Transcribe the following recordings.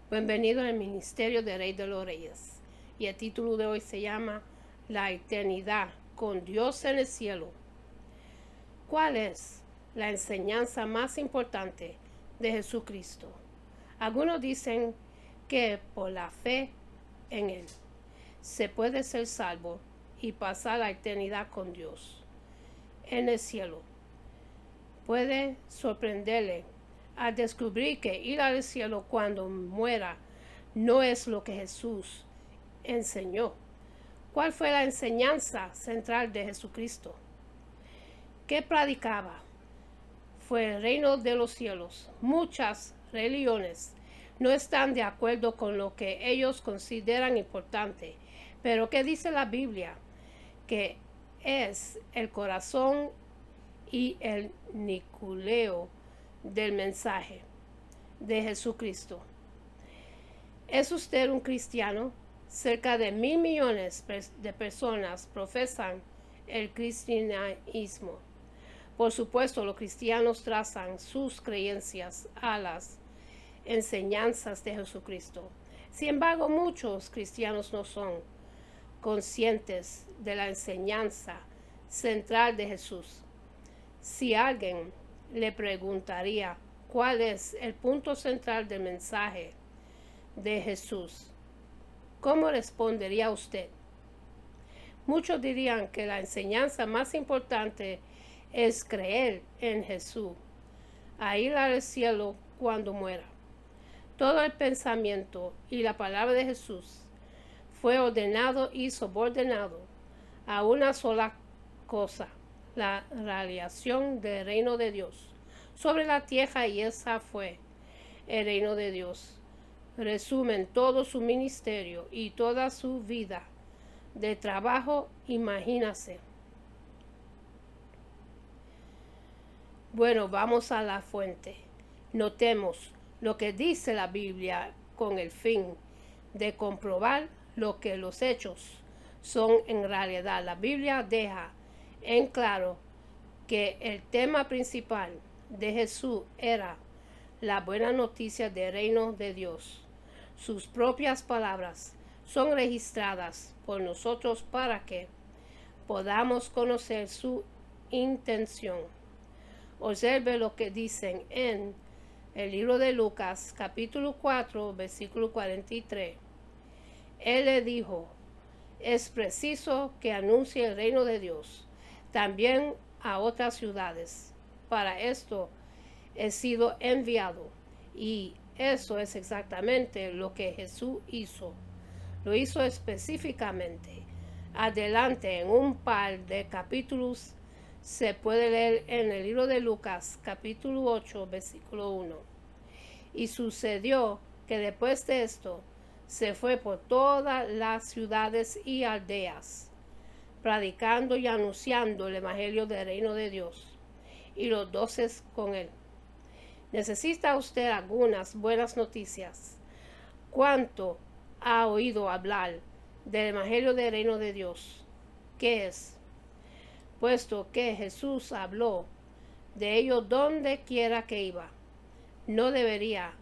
Bienvenido al Ministerio de Rey de los Reyes. Y el título de hoy se llama La eternidad con Dios en el cielo. ¿Cuál es la enseñanza más importante de Jesucristo? Algunos dicen que por la fe en Él se puede ser salvo y pasar la eternidad con Dios en el cielo. Puede sorprenderle al descubrir que ir al cielo cuando muera no es lo que Jesús enseñó. ¿Cuál fue la enseñanza central de Jesucristo? ¿Qué predicaba? Fue el reino de los cielos. Muchas religiones no están de acuerdo con lo que ellos consideran importante. Pero ¿qué dice la Biblia? Que es el corazón y el núcleo del mensaje de Jesucristo. ¿Es usted un cristiano? Cerca de 1.000 millones de personas profesan el cristianismo. Por supuesto, los cristianos trazan sus creencias a las enseñanzas de Jesucristo. Sin embargo, muchos cristianos no son conscientes de la enseñanza central de Jesús. Si alguien le preguntaría cuál es el punto central del mensaje de Jesús, ¿cómo respondería usted? Muchos dirían que la enseñanza más importante es creer en Jesús, a ir al cielo cuando muera. Todo el pensamiento y la palabra de Jesús fue ordenado y subordinado a una sola cosa, la realización del reino de Dios sobre la tierra, y esa fue el reino de Dios. Resumen todo su ministerio y toda su vida de trabajo. Imagínase. Bueno, vamos a la fuente. Notemos lo que dice la Biblia con el fin de comprobar lo que los hechos son en realidad. La Biblia deja en claro que el tema principal de Jesús era la buena noticia del reino de Dios. Sus propias palabras son registradas por nosotros para que podamos conocer su intención. Observe lo que dicen en el libro de Lucas, capítulo 4, versículo 43. Él le dijo: es preciso que anuncie el reino de Dios también a otras ciudades. Para esto he sido enviado. Y eso es exactamente lo que Jesús hizo. Lo hizo específicamente. Adelante, en un par de capítulos, se puede leer en el libro de Lucas, capítulo 8, versículo 1. Y sucedió que después de esto, se fue por todas las ciudades y aldeas, predicando y anunciando el evangelio del reino de Dios, y los 12 con él. ¿Necesita usted algunas buenas noticias? ¿Cuánto ha oído hablar del evangelio del reino de Dios? ¿Qué es? Puesto que Jesús habló de ello donde quiera que iba, ¿no debería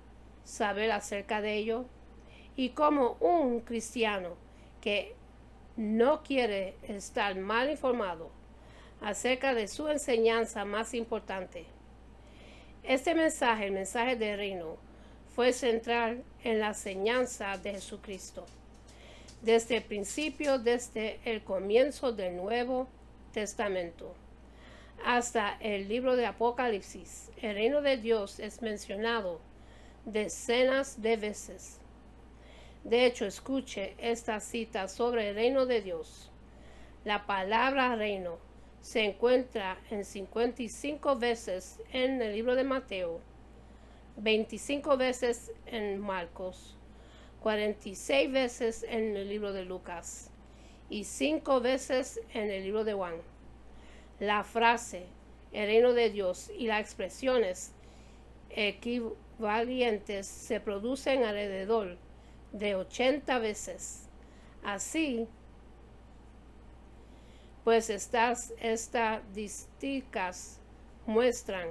saber acerca de ello? Y como un cristiano que no quiere estar mal informado acerca de su enseñanza más importante, este mensaje, el mensaje del reino, fue central en la enseñanza de Jesucristo. Desde el principio, desde el comienzo del Nuevo Testamento hasta el libro de Apocalipsis, el reino de Dios es mencionado decenas de veces. De hecho, escuche esta cita sobre el reino de Dios. La palabra reino se encuentra en 55 veces en el libro de Mateo, 25 veces en Marcos, 46 veces en el libro de Lucas y 5 veces en el libro de Juan. La frase el reino de Dios y las expresiones equivalentes se producen alrededor de 80 veces. Así pues estas estadísticas muestran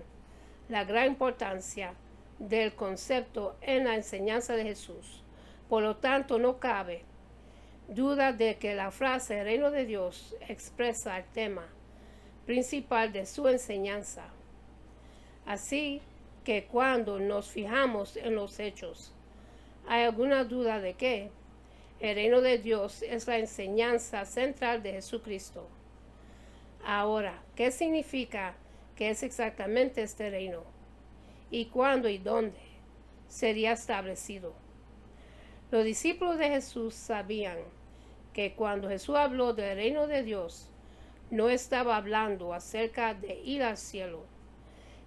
la gran importancia del concepto en la enseñanza de Jesús. Por lo tanto, no cabe duda de que la frase reino de Dios expresa el tema principal de su enseñanza. Así que cuando nos fijamos en los hechos, ¿hay alguna duda de que el reino de Dios es la enseñanza central de Jesucristo? Ahora, ¿qué significa que es exactamente este reino? ¿Y cuándo y dónde sería establecido? Los discípulos de Jesús sabían que cuando Jesús habló del reino de Dios, no estaba hablando acerca de ir al cielo.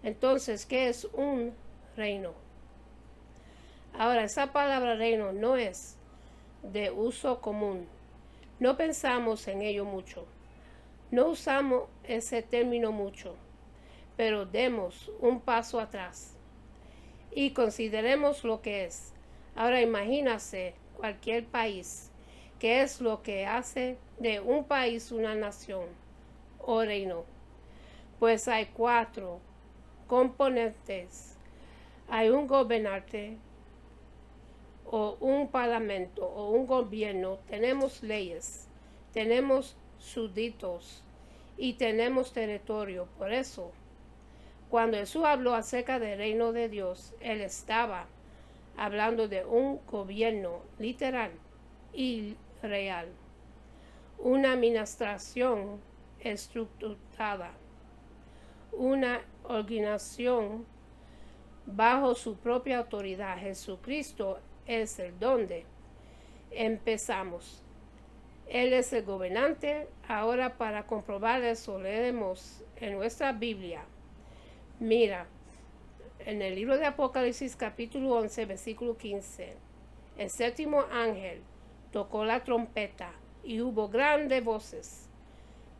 Entonces, ¿qué es un reino? Ahora, esa palabra reino no es de uso común. No pensamos en ello mucho. No usamos ese término mucho, pero demos un paso atrás y consideremos lo que es. Ahora imagínase cualquier país. ¿Qué es lo que hace de un país una nación o reino? Pues hay 4 componentes. Hay un gobernante o un parlamento o un gobierno. Tenemos leyes, tenemos súbditos y tenemos territorio. Por eso, cuando Jesús habló acerca del reino de Dios, Él estaba hablando de un gobierno literal y real, una administración estructurada, una organización bajo su propia autoridad. Jesucristo es el donde empezamos. Él es el gobernante. Ahora, para comprobar eso, leemos en nuestra Biblia. Mira, en el libro de Apocalipsis capítulo 11, versículo 15, el 7º ángel tocó la trompeta y hubo grandes voces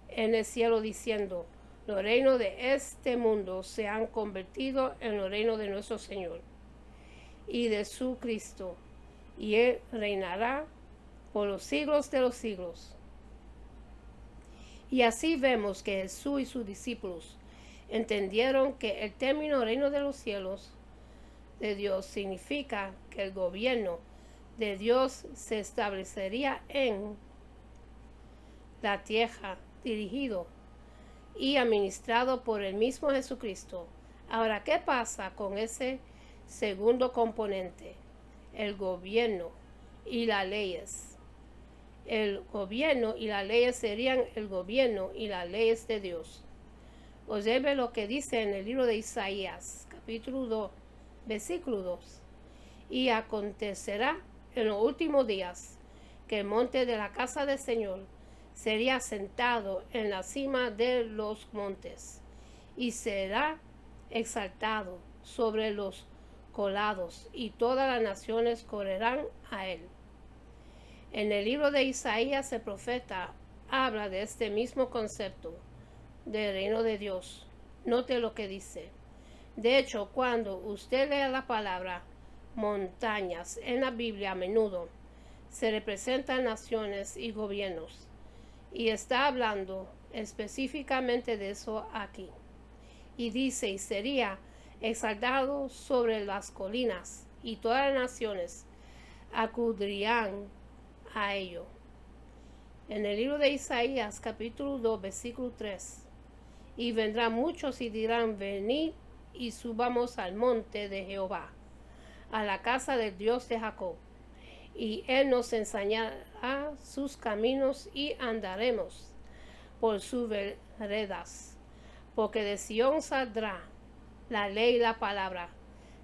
en el cielo diciendo: los reinos de este mundo se han convertido en los reinos de nuestro Señor y de su Cristo, y Él reinará por los siglos de los siglos. Y así vemos que Jesús y sus discípulos entendieron que el término reino de los cielos de Dios significa que el gobierno de Dios se establecería en la tierra, dirigido y administrado por el mismo Jesucristo. Ahora, ¿qué pasa con ese segundo componente? El gobierno y las leyes. El gobierno y las leyes serían el gobierno y las leyes de Dios. Observe lo que dice en el libro de Isaías, capítulo 2, versículo 2. Y acontecerá en los últimos días que el monte de la casa del Señor sería sentado en la cima de los montes y será exaltado sobre los collados, y todas las naciones correrán a él. En el libro de Isaías el profeta habla de este mismo concepto del reino de Dios. Note lo que dice. De hecho, cuando usted lee la palabra montañas en la Biblia, a menudo se representan naciones y gobiernos, y está hablando específicamente de eso aquí. Y dice: y sería exaltado sobre las colinas, y todas las naciones acudirían a ello. En el libro de Isaías capítulo 2 versículo 3, y vendrán muchos y dirán: venid y subamos al monte de Jehová, a la casa del Dios de Jacob, y él nos enseñará sus caminos y andaremos por sus veredas. Porque de Sión saldrá la ley y la palabra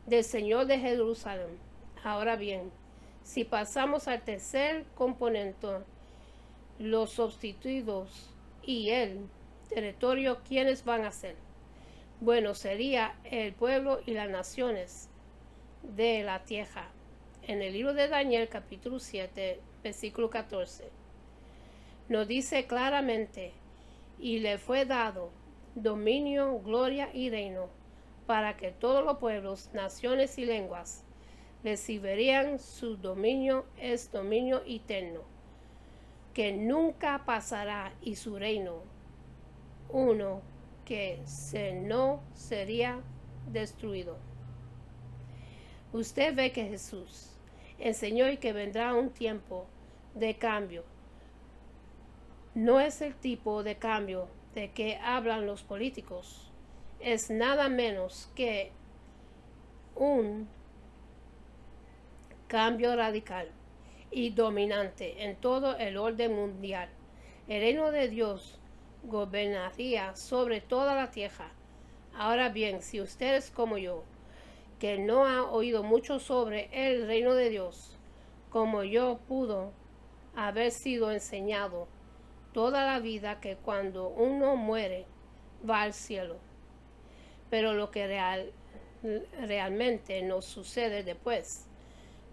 del Señor de Jerusalén. Ahora bien, si pasamos al tercer componente, los sustituidos y el territorio, ¿quiénes van a ser? Bueno, sería el pueblo y las naciones de la tierra. En el libro de Daniel capítulo 7 versículo 14 nos dice claramente: y le fue dado dominio, gloria y reino, para que todos los pueblos, naciones y lenguas recibirían su dominio. Es dominio eterno, que nunca pasará, y su reino uno que no sería destruido. Usted ve que Jesús enseñó y que vendrá un tiempo de cambio. No es el tipo de cambio de que hablan los políticos. Es nada menos que un cambio radical y dominante en todo el orden mundial. El reino de Dios gobernaría sobre toda la tierra. Ahora bien, si ustedes como yo, que no ha oído mucho sobre el reino de Dios, como yo pudo haber sido enseñado toda la vida que cuando uno muere va al cielo. Pero lo que realmente nos sucede después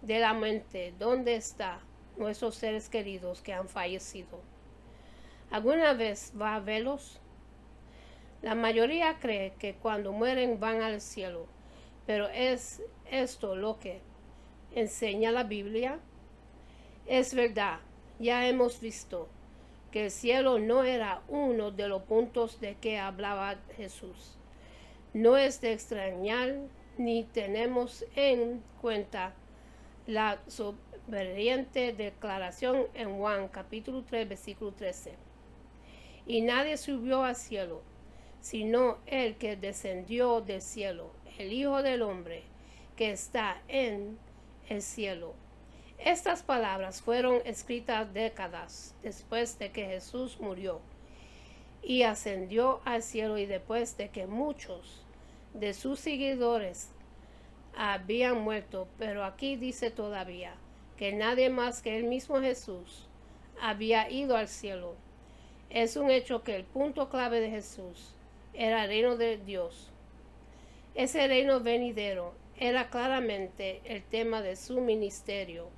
de la muerte, ¿dónde están nuestros seres queridos que han fallecido? ¿Alguna vez va a verlos? La mayoría cree que cuando mueren van al cielo, pero ¿es esto lo que enseña la Biblia? Es verdad, ya hemos visto que el cielo no era uno de los puntos de que hablaba Jesús. No es de extrañar ni tenemos en cuenta la sobresaliente declaración en Juan capítulo 3 versículo 13. Y nadie subió al cielo, sino el que descendió del cielo, el Hijo del Hombre, que está en el cielo. Estas palabras fueron escritas décadas después de que Jesús murió y ascendió al cielo y después de que muchos de sus seguidores habían muerto, pero aquí dice todavía que nadie más que el mismo Jesús había ido al cielo. Es un hecho que el punto clave de Jesús era el reino de Dios. Ese reino venidero era claramente el tema de su ministerio.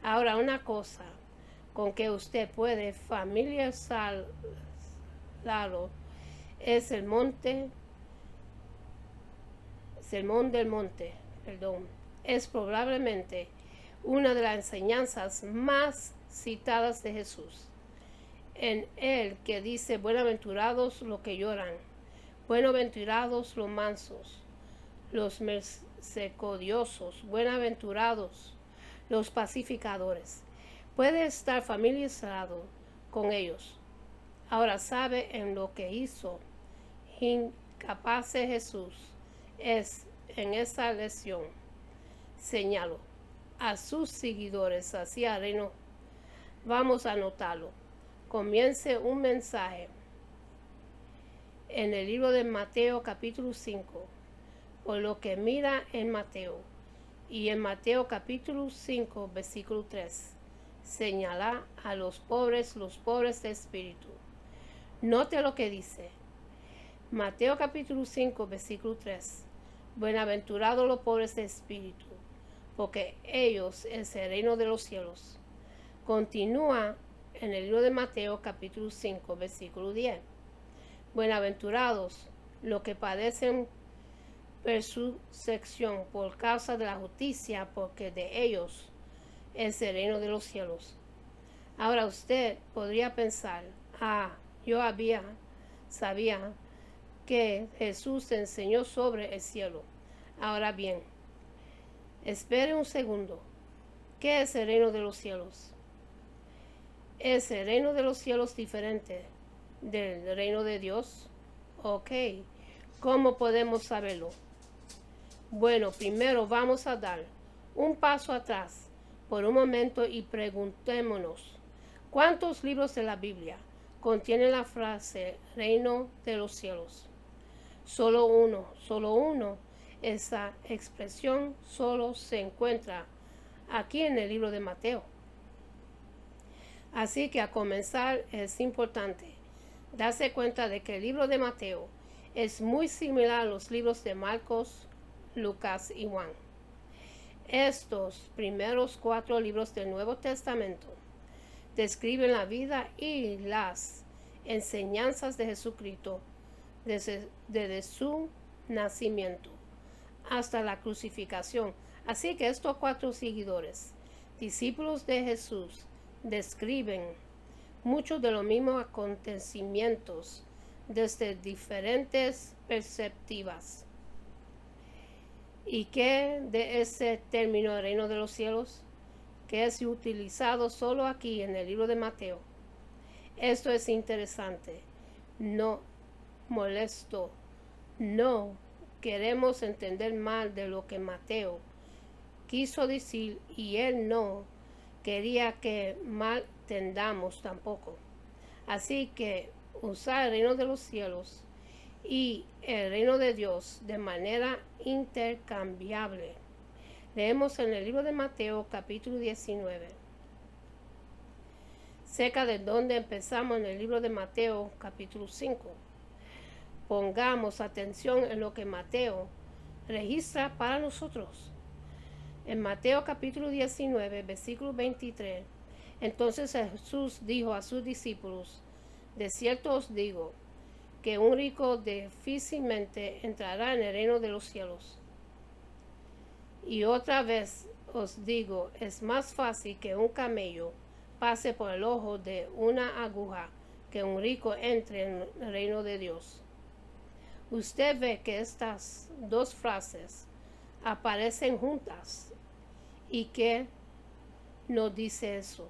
Ahora, una cosa con que usted puede familiarizarlo es el Sermón del Monte. Es probablemente una de las enseñanzas más citadas de Jesús. En él que dice: buenaventurados los que lloran, buenaventurados los mansos, los misericordiosos, buenaventurados los pacificadores. Puede estar familiarizado con ellos. Ahora sabe en lo que hizo incapaz de Jesús es en esa lección. Señaló a sus seguidores hacia el reino. Vamos a anotarlo. Comience un mensaje en el libro de Mateo capítulo 5, por lo que mira en Mateo. Y en Mateo capítulo 5, versículo 3, señala a los pobres de espíritu. Note lo que dice. Mateo capítulo 5, versículo 3. Buenaventurados los pobres de espíritu, porque ellos es el reino de los cielos. Continúa en el libro de Mateo capítulo 5, versículo 10. Buenaventurados los que padecen persecución por causa de la justicia, porque de ellos es el reino de los cielos. Ahora usted podría pensar: yo sabía que Jesús enseñó sobre el cielo. Ahora bien, espere un segundo. ¿Qué es el reino de los cielos? ¿Es el reino de los cielos diferente del reino de Dios? Ok, ¿cómo podemos saberlo? Bueno, primero vamos a dar un paso atrás por un momento y preguntémonos: ¿cuántos libros de la Biblia contienen la frase reino de los cielos? Solo uno. Esa expresión solo se encuentra aquí en el libro de Mateo. Así que a comenzar es importante darse cuenta de que el libro de Mateo es muy similar a los libros de Marcos, Lucas y Juan. Estos primeros 4 libros del Nuevo Testamento describen la vida y las enseñanzas de Jesucristo desde su nacimiento hasta la crucificación. Así que estos 4 seguidores, discípulos de Jesús, describen muchos de los mismos acontecimientos desde diferentes perspectivas. ¿Y qué de ese término el reino de los cielos? Que es utilizado solo aquí en el libro de Mateo. Esto es interesante, no molesto, no queremos entender mal de lo que Mateo quiso decir y él no quería que mal entendamos tampoco. Así que usar el reino de los cielos y el reino de Dios de manera intercambiable. Leemos en el libro de Mateo capítulo 19. Cerca de donde empezamos en el libro de Mateo capítulo 5. Pongamos atención en lo que Mateo registra para nosotros. En Mateo capítulo 19, versículo 23, entonces Jesús dijo a sus discípulos, de cierto os digo, que un rico difícilmente entrará en el reino de los cielos. Y otra vez os digo, es más fácil que un camello pase por el ojo de una aguja que un rico entre en el reino de Dios. Usted ve que estas dos frases aparecen juntas. ¿Y qué nos dice eso?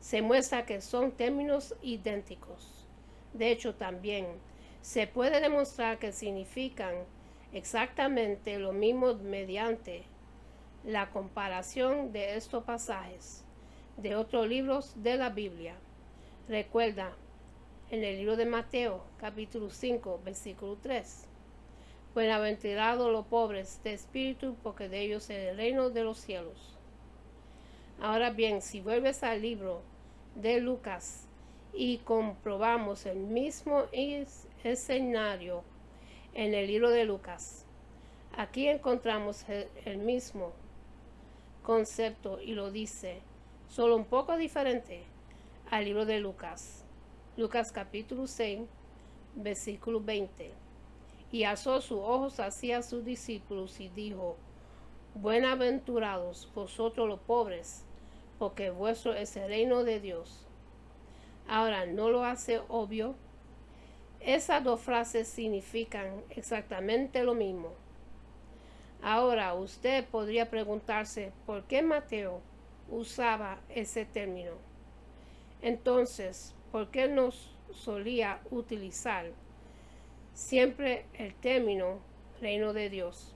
Se muestra que son términos idénticos. De hecho, también se puede demostrar que significan exactamente lo mismo mediante la comparación de estos pasajes de otros libros de la Biblia. Recuerda, en el libro de Mateo, capítulo 5, versículo 3. Bienaventurados los pobres de espíritu, porque de ellos es el reino de los cielos. Ahora bien, si vuelves al libro de Lucas y comprobamos el mismo escenario en el libro de Lucas, aquí encontramos el mismo concepto y lo dice, solo un poco diferente al libro de Lucas. Lucas capítulo 6, versículo 20. Y alzó sus ojos hacia sus discípulos y dijo, bienaventurados vosotros los pobres, porque vuestro es el reino de Dios. Ahora, ¿no lo hace obvio? Esas dos frases significan exactamente lo mismo. Ahora, usted podría preguntarse por qué Mateo usaba ese término. Entonces, ¿por qué nos solía utilizar siempre el término reino de Dios?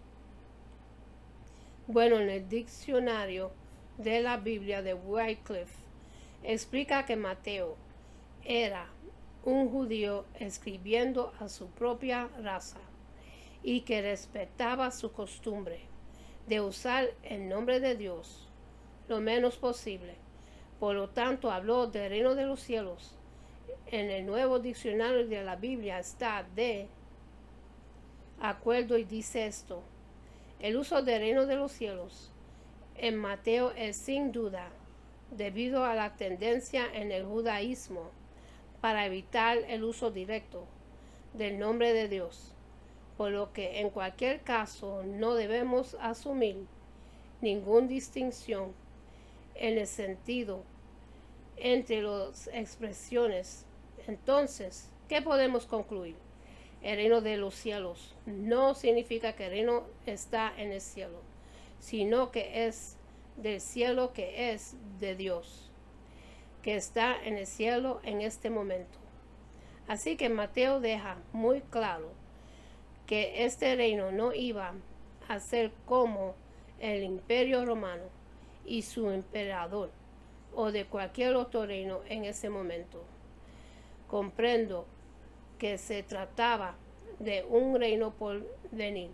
Bueno, en el diccionario de la Biblia de Wycliffe explica que Mateo era un judío escribiendo a su propia raza y que respetaba su costumbre de usar el nombre de Dios lo menos posible. Por lo tanto, habló del reino de los cielos. En el nuevo diccionario de la Biblia está de acuerdo y dice esto. El uso del reino de los cielos en Mateo es sin duda debido a la tendencia en el judaísmo para evitar el uso directo del nombre de Dios, por lo que en cualquier caso no debemos asumir ninguna distinción en el sentido entre las expresiones. Entonces, ¿qué podemos concluir? El reino de los cielos no significa que el reino está en el cielo, sino que es del cielo, que es de Dios, que está en el cielo en este momento. Así que Mateo deja muy claro que este reino no iba a ser como el imperio romano y su emperador o de cualquier otro reino en ese momento. Comprendo que se trataba de un reino por venir.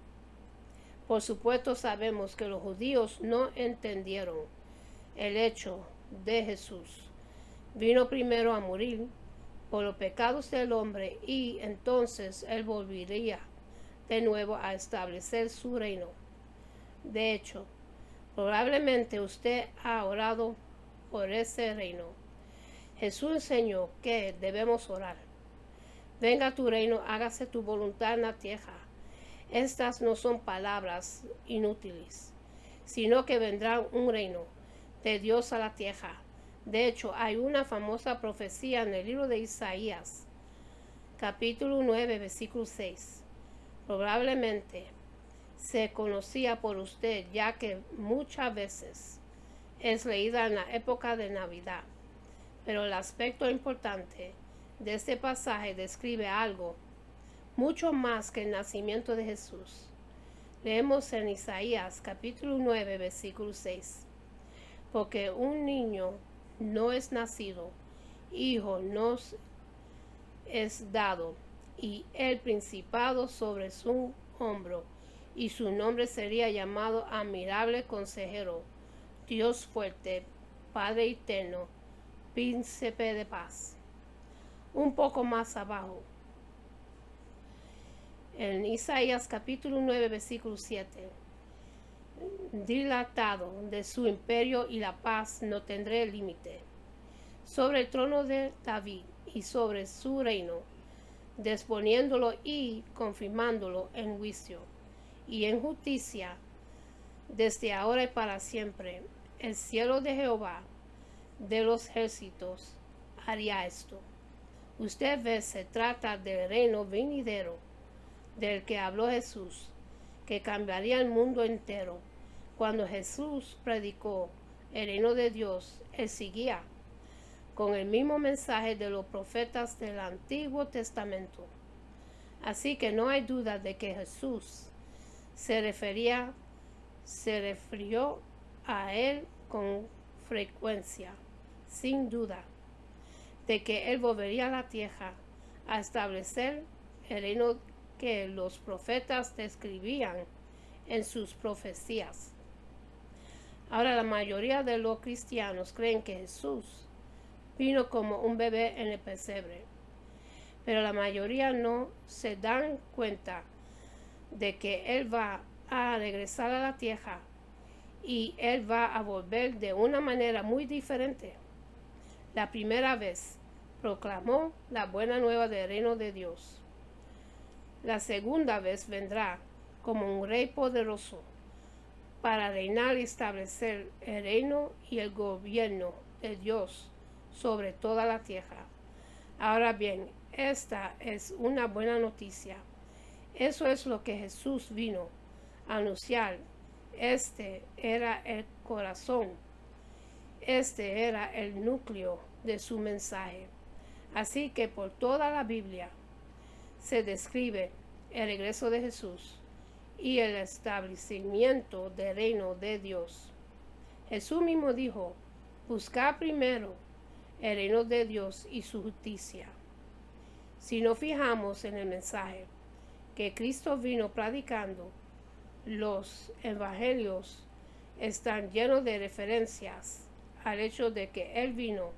Por supuesto sabemos que los judíos no entendieron el hecho de Jesús. Vino primero a morir por los pecados del hombre y entonces él volvería de nuevo a establecer su reino. De hecho, probablemente usted ha orado por ese reino. Jesús enseñó que debemos orar. Venga tu reino, hágase tu voluntad en la tierra. Estas no son palabras inútiles, sino que vendrá un reino de Dios a la tierra. De hecho, hay una famosa profecía en el libro de Isaías, capítulo 9, versículo 6. Probablemente se conocía por usted, ya que muchas veces es leída en la época de Navidad. Pero el aspecto importante de este pasaje describe algo mucho más que el nacimiento de Jesús. Leemos en Isaías capítulo 9, versículo 6. Porque un niño no es nacido, hijo nos es dado, y el principado sobre su hombro, y su nombre sería llamado Admirable Consejero, Dios fuerte, Padre eterno, Príncipe de paz. Un poco más abajo, en Isaías capítulo 9, versículo 7, dilatado de su imperio y la paz no tendré límite, sobre el trono de David y sobre su reino, disponiéndolo y confirmándolo en juicio y en justicia, desde ahora y para siempre. El cielo de Jehová de los ejércitos haría esto. Usted ve, se trata del reino venidero del que habló Jesús, que cambiaría el mundo entero. Cuando Jesús predicó el reino de Dios, él seguía con el mismo mensaje de los profetas del Antiguo Testamento. Así que no hay duda de que Jesús se refirió a él con frecuencia, sin duda, de que él volvería a la tierra a establecer el reino que los profetas describían en sus profecías. Ahora la mayoría de los cristianos creen que Jesús vino como un bebé en el pesebre, pero la mayoría no se dan cuenta de que Él va a regresar a la tierra y Él va a volver de una manera muy diferente. La primera vez proclamó la buena nueva del reino de Dios. La segunda vez vendrá como un rey poderoso para reinar y establecer el reino y el gobierno de Dios sobre toda la tierra. Ahora bien, esta es una buena noticia. Eso es lo que Jesús vino a anunciar. Este era el corazón. Este era el núcleo de su mensaje. Así que por toda la Biblia se describe el regreso de Jesús y el establecimiento del reino de Dios. Jesús mismo dijo: buscad primero el reino de Dios y su justicia. Si nos fijamos en el mensaje que Cristo vino predicando, los evangelios están llenos de referencias al hecho de que Él vino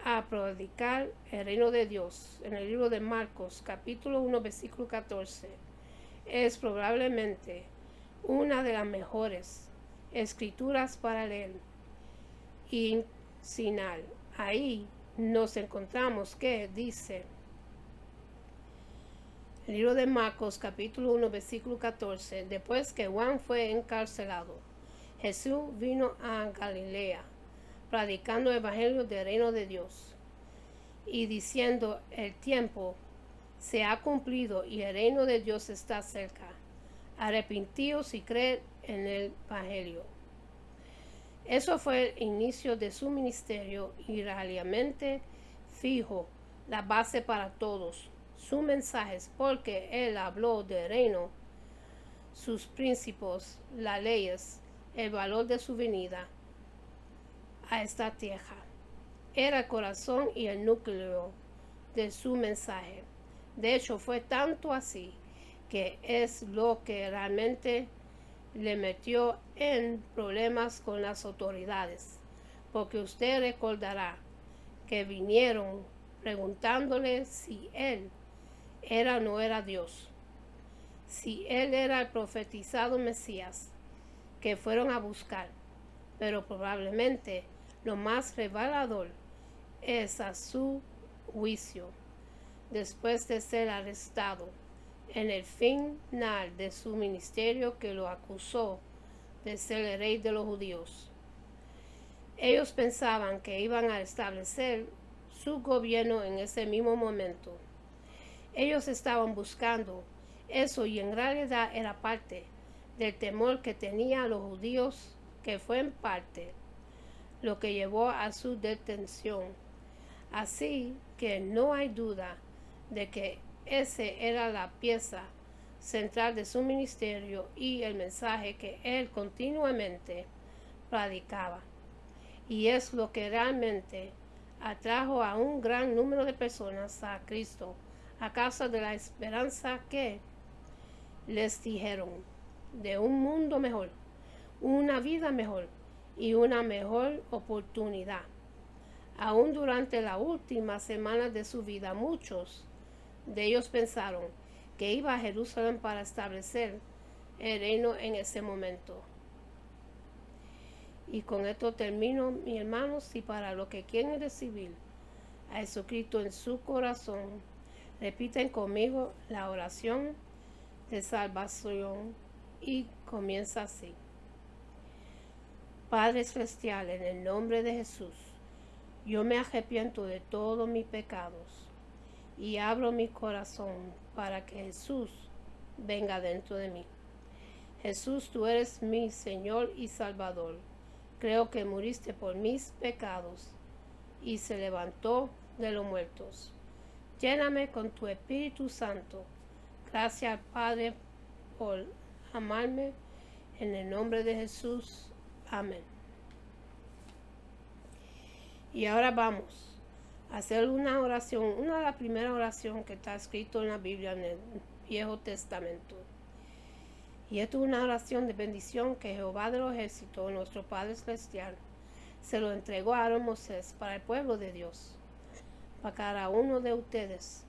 a predicar el reino de Dios. En el libro de Marcos, capítulo 1, versículo 14, es probablemente una de las mejores escrituras para leer y enseñar. Ahí nos encontramos que dice, el libro de Marcos, capítulo 1, versículo 14, después que Juan fue encarcelado, Jesús vino a Galilea, predicando el evangelio del reino de Dios y diciendo: el tiempo se ha cumplido y el reino de Dios está cerca. Arrepentíos y creed en el evangelio. Eso fue el inicio de su ministerio y realmente fijó la base para todos sus mensajes, porque él habló del reino, sus principios, las leyes, el valor de su venida a esta tierra. Era el corazón y el núcleo de su mensaje. De hecho, fue tanto así que es lo que realmente le metió en problemas con las autoridades, porque usted recordará que vinieron preguntándole si él era o no era Dios, si él era el profetizado Mesías que fueron a buscar. Pero probablemente lo más revelador es a su juicio, después de ser arrestado en el final de su ministerio, que lo acusó de ser el rey de los judíos. Ellos pensaban que iban a establecer su gobierno en ese mismo momento. Ellos estaban buscando Eso y en realidad era parte del temor que tenían los judíos, que fue en parte lo que llevó a su detención. Así que no hay duda de que ese era la pieza central de su ministerio y el mensaje que él continuamente predicaba. Y es lo que realmente atrajo a un gran número de personas a Cristo a causa de la esperanza que les dijeron de un mundo mejor, una vida mejor y una mejor oportunidad. Aún durante la última semana de su vida, muchos de ellos pensaron que iba a Jerusalén para establecer el reino en ese momento. Y con esto termino, mis hermanos, y para los que quieren recibir a Jesucristo en su corazón, repiten conmigo la oración de salvación y comienza así. Padre Celestial, en el nombre de Jesús, yo me arrepiento de todos mis pecados y abro mi corazón para que Jesús venga dentro de mí. Jesús, tú eres mi Señor y Salvador. Creo que muriste por mis pecados y se levantó de los muertos. Lléname con tu Espíritu Santo. Gracias, Padre, por amarme. En el nombre de Jesús. Amén. Y ahora vamos a hacer una oración, una de las primeras oraciones que está escrito en la Biblia, en el Viejo Testamento. Y esto es una oración de bendición que Jehová de los ejércitos, nuestro Padre Celestial, se lo entregó a Aarón Moisés para el pueblo de Dios, para cada uno de ustedes.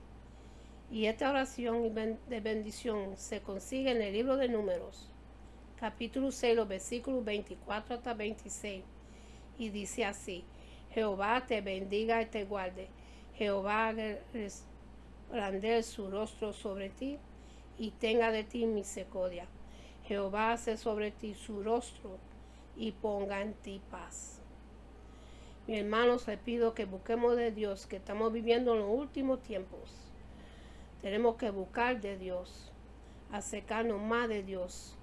Y esta oración de bendición se consigue en el libro de Números, capítulo 6, los versículos 24 hasta 26. Y dice así: Jehová te bendiga y te guarde. Jehová resplandezca su rostro sobre ti y tenga de ti misericordia. Jehová hace sobre ti su rostro y ponga en ti paz. Mis hermanos, les pido que busquemos de Dios, que estamos viviendo en los últimos tiempos. Tenemos que buscar de Dios, acercarnos más de Dios,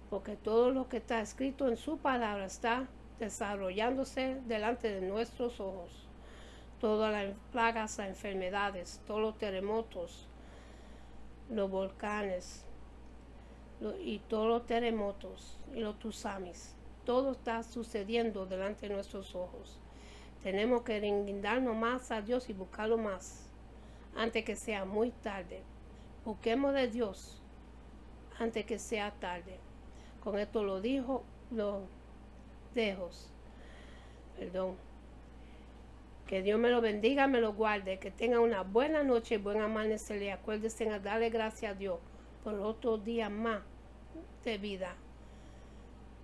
porque todo lo que está escrito en su palabra está desarrollándose delante de nuestros ojos. Todas las plagas, las enfermedades, todos los terremotos, los volcanes y todos los terremotos y los tsunamis, todo está sucediendo delante de nuestros ojos. Tenemos que rindarnos más a Dios y buscarlo más antes que sea muy tarde. Busquemos de Dios antes que sea tarde. Con esto lo dejo. Que Dios me lo bendiga, me lo guarde, que tenga una buena noche y buen amanecer. Y acuérdense a darle gracias a Dios por otro día más de vida.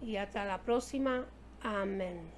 Y hasta la próxima. Amén.